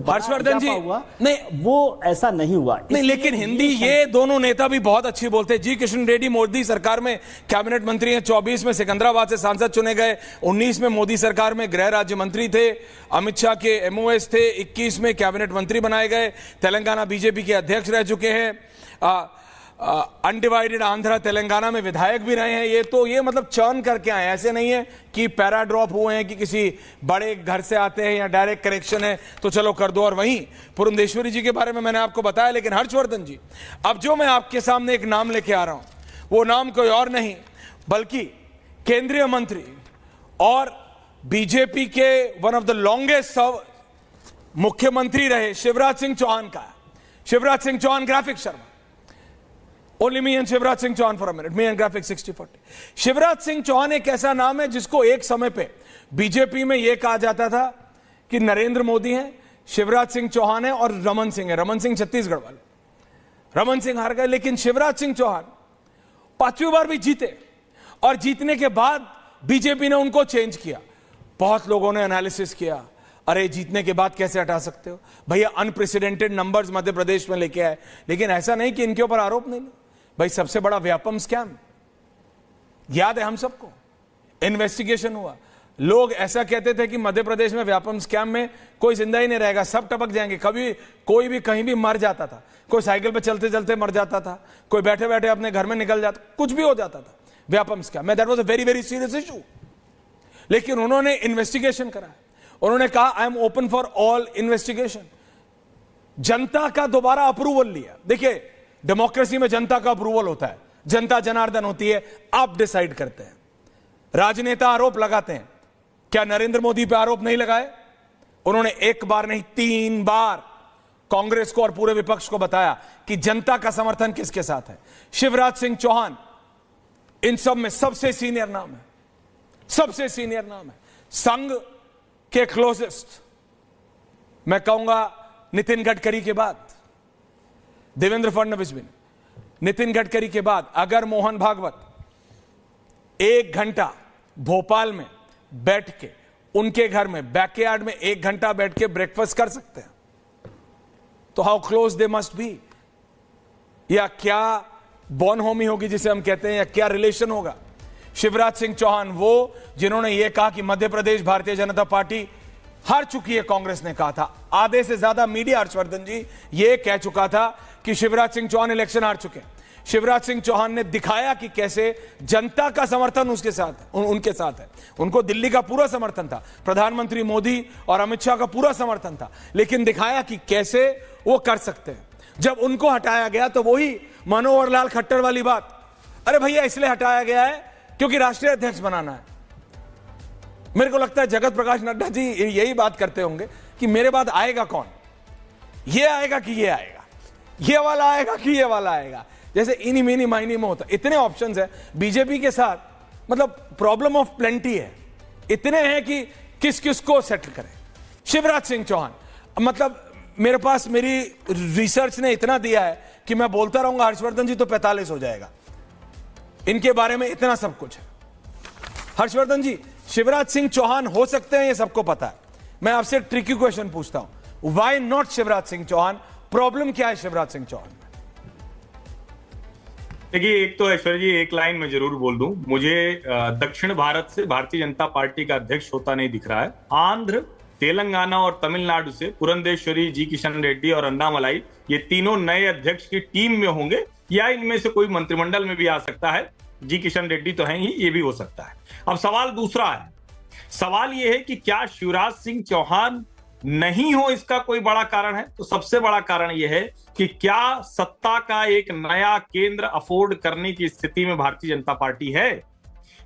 हर्षवर्धन जी हुआ नहीं, वो ऐसा नहीं हुआ नहीं, लेकिन हिंदी ये दोनों नेता भी बहुत अच्छी बोलते हैं। जी किशन रेड्डी मोदी सरकार में कैबिनेट मंत्री हैं, 24 में सिकंदराबाद से सांसद चुने गए, 19 में मोदी सरकार में गृह राज्य मंत्री थे, अमित शाह के एमओएस थे, 21 में कैबिनेट मंत्री बनाए गए, तेलंगाना बीजेपी के अध्यक्ष रह चुके हैं, अनडिवाइडेड आंध्रा तेलंगाना में विधायक भी रहे हैं। ये मतलब चर्न करके आए, ऐसे नहीं है कि पैरा ड्रॉप हुए हैं कि किसी बड़े घर से आते हैं या डायरेक्ट करेक्शन है तो चलो कर दो। और वहीं पुरंदेश्वरी जी के बारे में मैंने आपको बताया। लेकिन हर्षवर्धन जी, अब जो मैं आपके सामने एक नाम लेके आ रहा हूं वो नाम कोई और नहीं बल्कि केंद्रीय मंत्री और बीजेपी के वन ऑफ द लॉन्गेस्ट मुख्यमंत्री रहे शिवराज सिंह चौहान का। Shivraj Singh Chouhan, graphic Sharma, Only me and Shivraj Singh Chouhan for a minute. Me and graphic 60-40. Shivraj Singh Chouhan एक ऐसा नाम है जिसको एक समय पे बीजेपी में यह कहा जाता था कि नरेंद्र मोदी हैं, शिवराज सिंह चौहान है और रमन सिंह है। रमन सिंह छत्तीसगढ़ वाले, रमन सिंह हार गए, लेकिन शिवराज सिंह चौहान 5वीं बार भी जीते और जीतने के बाद बीजेपी ने उनको चेंज किया। बहुत लोगों ने एनालिसिस किया, अरे जीतने के बाद कैसे हटा सकते हो भैया, अनप्रेसिडेंटेड नंबर्स मध्य प्रदेश में लेके आए। लेकिन ऐसा नहीं कि इनके ऊपर आरोप नहीं, भाई सबसे बड़ा व्यापम स्कैम याद है हम सबको, इन्वेस्टिगेशन हुआ। लोग ऐसा कहते थे कि मध्य प्रदेश में व्यापम स्कैम में कोई जिंदा ही नहीं रहेगा, सब टपक जाएंगे। कभी कोई भी कहीं भी मर जाता था, कोई साइकिल पे चलते चलते मर जाता था, कोई बैठे बैठे अपने घर में निकल जाता, कुछ भी हो जाता था व्यापम स्कैम में। That was a very very serious issue. लेकिन उन्होंने इन्वेस्टिगेशन करा, उन्होंने कहा I am open for all investigation, जनता का दोबारा अप्रूवल लिया। देखिए डेमोक्रेसी में जनता का अप्रूवल होता है, जनता जनार्दन होती है, आप डिसाइड करते हैं। राजनेता आरोप लगाते हैं, क्या नरेंद्र मोदी पे आरोप नहीं लगाए? उन्होंने एक बार नहीं 3 बार कांग्रेस को और पूरे विपक्ष को बताया कि जनता का समर्थन किसके साथ है। शिवराज सिंह चौहान इन सब में सबसे सीनियर नाम है, सबसे सीनियर नाम है। संघ के क्लोजेस्ट मैं कहूंगा नितिन गडकरी के बाद, देवेंद्र फडणवीस भी, नितिन गडकरी के बाद अगर मोहन भागवत 1 घंटा भोपाल में बैठ के उनके घर में बैकयार्ड में 1 घंटा बैठ के ब्रेकफास्ट कर सकते हैं तो how close they must be, या क्या बॉर्न होमी होगी जिसे हम कहते हैं, या क्या रिलेशन होगा। शिवराज सिंह चौहान वो जिन्होंने यह कहा कि मध्य प्रदेश भारतीय जनता पार्टी हार चुकी है, कांग्रेस ने कहा था। आधे से ज्यादा मीडिया हर्षवर्धन जी यह कह चुका था कि शिवराज सिंह चौहान इलेक्शन हार चुके। शिवराज सिंह चौहान ने दिखाया कि कैसे जनता का समर्थन उसके साथ उनके साथ है। उनको दिल्ली का पूरा समर्थन था, प्रधानमंत्री मोदी और अमित शाह का पूरा समर्थन था, लेकिन दिखाया कि कैसे वो कर सकते हैं। जब उनको हटाया गया तो वही मनोहर लाल खट्टर वाली बात, अरे भैया इसलिए हटाया गया है क्योंकि राष्ट्रीय अध्यक्ष बनाना है। मेरे को लगता है जगत प्रकाश नड्डा जी यही बात करते होंगे कि मेरे बाद आएगा कौन, ये आएगा कि ये आएगा, ये वाला आएगा कि ये वाला आएगा, जैसे इनी मिनी माइनी में होता। इतने ऑप्शंस है बीजेपी के साथ, मतलब प्रॉब्लम ऑफ प्लेंटी है, इतने हैं कि किस किस को सेटल करें। शिवराज सिंह चौहान, मतलब मेरे पास मेरी रिसर्च ने इतना दिया है कि मैं बोलता रहूंगा हर्षवर्धन जी तो 45 हो जाएगा, इनके बारे में इतना सब कुछ है। हर्षवर्धन जी, शिवराज सिंह चौहान हो सकते हैं, ये सबको पता है। मैं आपसे ट्रिकी क्वेश्चन पूछता हूं, why not Shivraj Singh Chouhan? Problem क्या है शिवराज सिंह चौहान में? देखिए, एक तो ऐश्वर्य जी एक लाइन में जरूर बोल दूं, मुझे दक्षिण भारत से भारतीय जनता पार्टी का अध्यक्ष होता नहीं दिख रहा है। आंध्र, तेलंगाना और तमिलनाडु से पुरंदेश्वरी, जी किशन रेड्डी और अन्नामलाई, ये तीनों नए अध्यक्ष की टीम में होंगे या इनमें से कोई मंत्रिमंडल में भी आ सकता है। जी किशन रेड्डी तो हैं ही, ये भी हो सकता है। अब सवाल दूसरा है, सवाल ये है कि क्या शिवराज सिंह चौहान नहीं हो इसका कोई बड़ा कारण है? तो सबसे बड़ा कारण यह है कि क्या सत्ता का एक नया केंद्र अफोर्ड करने की स्थिति में भारतीय जनता पार्टी है,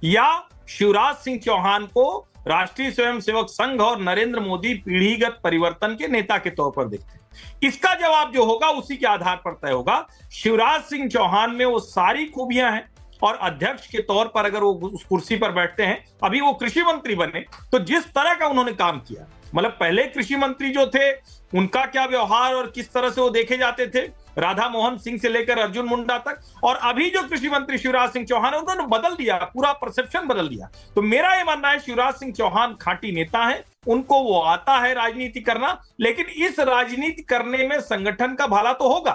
या शिवराज सिंह चौहान को राष्ट्रीय स्वयंसेवक संघ और नरेंद्र मोदी पीढ़ीगत परिवर्तन के नेता के तौर पर देखते हैं? इसका जवाब जो होगा उसी के आधार पर तय होगा। शिवराज सिंह चौहान में वो सारी खूबियां हैं और अध्यक्ष के तौर पर अगर वो उस कुर्सी पर बैठते हैं, अभी वो कृषि मंत्री बने तो जिस तरह का उन्होंने काम किया, मतलब पहले कृषि मंत्री जो थे उनका क्या व्यवहार और किस तरह से वो देखे जाते थे, राधा मोहन सिंह से लेकर अर्जुन मुंडा तक, और अभी जो कृषि मंत्री शिवराज सिंह चौहान है उन्होंने बदल दिया, पूरा परसेप्शन बदल दिया। तो मेरा ये मानना है शिवराज सिंह चौहान खांटी नेता है, उनको वो आता है राजनीति करना, लेकिन इस राजनीति करने में संगठन का भला तो होगा।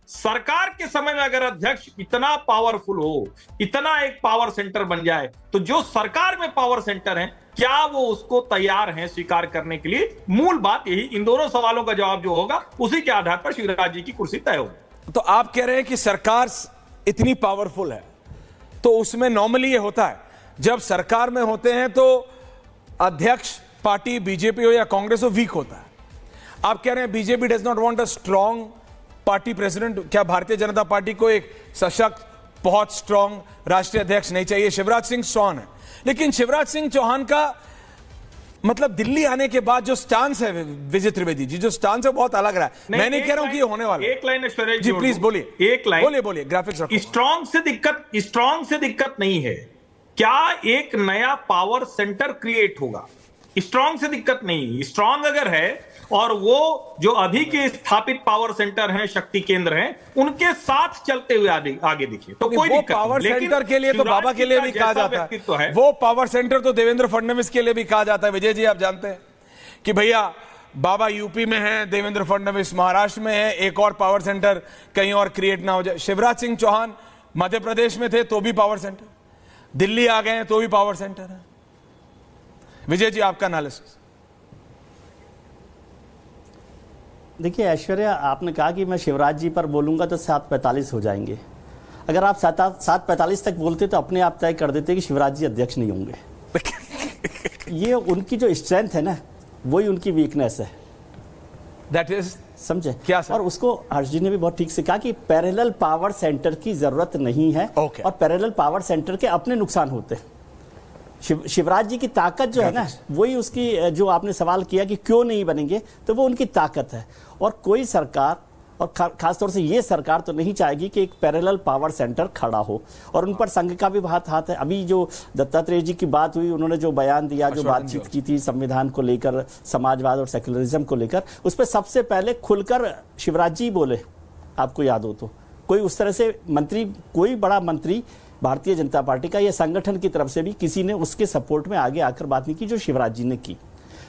सरकार के समय में अगर अध्यक्ष इतना पावरफुल हो, इतना एक पावर सेंटर बन जाए, तो जो सरकार में पावर सेंटर है, क्या वो उसको तैयार हैं स्वीकार करने के लिए? मूल बात यही, इन दोनों सवालों का जवाब जो होगा उसी के आधार पर शिवराज जी की कुर्सी तय होगी। तो आप कह रहे हैं कि सरकार इतनी पावरफुल है, तो उसमें नॉर्मली ये होता है जब सरकार में होते हैं तो अध्यक्ष पार्टी बीजेपी हो या कांग्रेस हो वीक होता है। आप कह रहे हैं BJP does not want a strong party president. क्या भारतीय जनता पार्टी को एक सशक्त, बहुत स्ट्रॉन्ग राष्ट्रीय अध्यक्ष नहीं चाहिए? शिवराज सिंह चौहान है, लेकिन शिवराज सिंह चौहान का मतलब दिल्ली आने के बाद जो स्टांस है विजय त्रिवेदी जी, जो स्टांस है बहुत अलग रहा है। मैं नहीं कह रहा हूं कि ये होने वाला है। एक लाइन ऐश्वर्या जी प्लीज बोलिए, एक लाइन बोलिए ग्राफिक्स रखो। स्ट्रॉन्ग से दिक्कत नहीं है। क्या एक नया पावर सेंटर क्रिएट होगा? स्ट्रॉन्ग से दिक्कत नहीं। स्ट्रॉन्ग अगर है और वो जो अभी के स्थापित पावर सेंटर हैं, शक्ति केंद्र हैं, उनके साथ चलते हुए आगे देखिए तो कोई दिक्कत नहीं। पावर सेंटर के लिए तो बाबा के लिए भी कहा जाता है, वो पावर सेंटर तो देवेंद्र फडणवीस के लिए भी कहा जाता है। विजय जी आप जानते हैं कि भैया बाबा यूपी में है, देवेंद्र फडणवीस महाराष्ट्र में है, एक और पावर सेंटर कहीं और क्रिएट ना हो जाए। शिवराज सिंह चौहान मध्य प्रदेश में थे तो भी पावर सेंटर, दिल्ली आ गए हैं तो भी पावर सेंटर है। विजय जी आपका एनालिसिस। देखिए ऐश्वर्या, आपने कहा कि मैं शिवराज जी पर बोलूंगा तो 7:45 हो जाएंगे। अगर आप 7:45 तक बोलते तो अपने आप तय कर देते कि शिवराज जी अध्यक्ष नहीं होंगे। ये उनकी जो स्ट्रेंथ है ना, वही उनकी वीकनेस है। दैट इज, समझे क्या सर? और उसको हर्ष जी ने भी बहुत ठीक से कहा कि पैरेलल पावर सेंटर की जरूरत नहीं है। और पैरेलल पावर सेंटर के अपने नुकसान होते हैं। शिवराज जी की ताकत जो है ना, वही उसकी, जो आपने सवाल किया कि क्यों नहीं बनेंगे, तो वो उनकी ताकत है। और कोई सरकार, और खासतौर से ये सरकार तो नहीं चाहेगी कि एक पैरेलल पावर सेंटर खड़ा हो। और उन पर संघ का भी बहुत हाथ है। अभी जो दत्तात्रेय जी की बात हुई, उन्होंने जो बयान दिया, जो बातचीत की थी संविधान को लेकर, समाजवाद और सेक्युलरिज्म को लेकर, उस पर सबसे पहले खुलकर शिवराज जी बोले। आपको याद हो तो कोई उस तरह से मंत्री, कोई बड़ा मंत्री भारतीय जनता पार्टी का या संगठन की तरफ से भी किसी ने उसके सपोर्ट में आगे आकर बात नहीं की जो शिवराज जी ने की।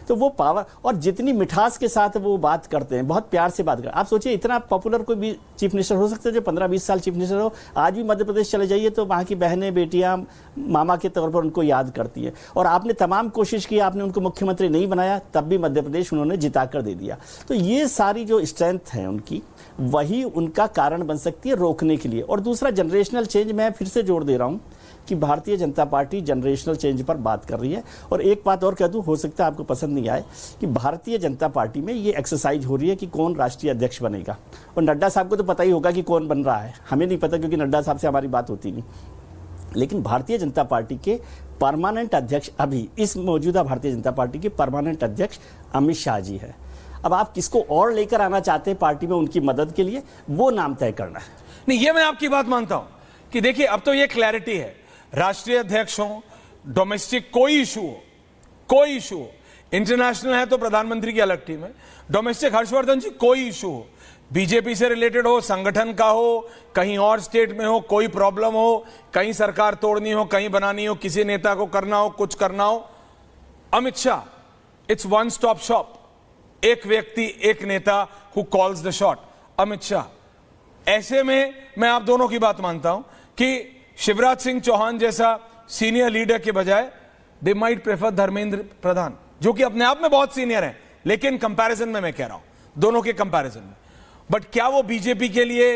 तो वो पावर, और जितनी मिठास के साथ वो बात करते हैं, बहुत प्यार से बात करते हैं। आप सोचिए, इतना पॉपुलर कोई भी चीफ मिनिस्टर हो सकता है जो 15-20 साल चीफ मिनिस्टर हो। आज भी मध्य प्रदेश चले जाइए तो वहाँ की बहनें, बेटियां मामा के तौर पर उनको याद करती हैं। और आपने तमाम कोशिश की, आपने उनको मुख्यमंत्री नहीं बनाया, तब भी मध्य प्रदेश उन्होंने जिता कर दे दिया। तो ये सारी जो स्ट्रेंथ है उनकी, वही उनका कारण बन सकती है रोकने के लिए। और दूसरा, जनरेशनल चेंज, मैं फिर से जोर दे रहा हूँ कि Bharatiya Janata party generational change पर बात कर रही है। और एक बात और कह दूं, हो सकता है आपको पसंद नहीं आए, कि भारतीय जनता पार्टी में ये एक्सरसाइज हो रही है कि कौन राष्ट्रीय अध्यक्ष बनेगा। और नड्डा साहब को तो पता ही होगा कि कौन बन रहा है, हमें नहीं पता क्योंकि नड्डा साहब से हमारी बात होती नहीं। लेकिन भारतीय जनता पार्टी के परमानेंट अध्यक्ष, अभी इस मौजूदा भारतीय जनता पार्टी के परमानेंट अध्यक्ष अमित शाह जी है। अब आप किसको और लेकर आना चाहते हैं पार्टी में उनकी मदद के लिए, वो नाम तय करना है। नहीं, ये मैं आपकी बात मानता हूं कि देखिए अब तो ये क्लैरिटी है, राष्ट्रीय अध्यक्ष हो, डोमेस्टिक कोई इशू हो, इंटरनेशनल है तो प्रधानमंत्री की अलग टीम है, डोमेस्टिक हर्षवर्धन जी कोई इशू हो, बीजेपी से रिलेटेड हो, संगठन का हो, कहीं और स्टेट में हो, कोई प्रॉब्लम हो, कहीं सरकार तोड़नी हो, कहीं बनानी हो, किसी नेता को करना हो, कुछ करना हो, Amit Shah, it's one stop shop. एक व्यक्ति, एक नेता who calls the shot, Amit Shah. ऐसे में मैं आप दोनों की बात मानता हूं कि शिवराज सिंह चौहान जैसा सीनियर लीडर के बजाय they might prefer Dharmendra Pradhan, जो कि अपने आप में बहुत सीनियर हैं, लेकिन कंपैरिजन में मैं कह रहा हूं, दोनों के कंपैरिजन में। बट क्या वो बीजेपी के लिए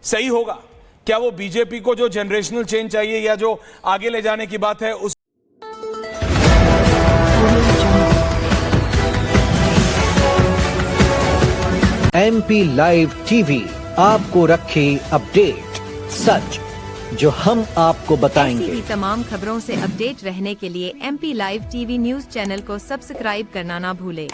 सही होगा? क्या वो बीजेपी को जो जनरेशनल चेंज चाहिए या जो आगे ले जाने की बात है उस MP लाइव टीवी आपको रखे अपडेट, सच जो हम आपको बताएंगे। ऐसी ही तमाम खबरों से अपडेट रहने के लिए MP live TV news channel को सब्सक्राइब करना ना भूले।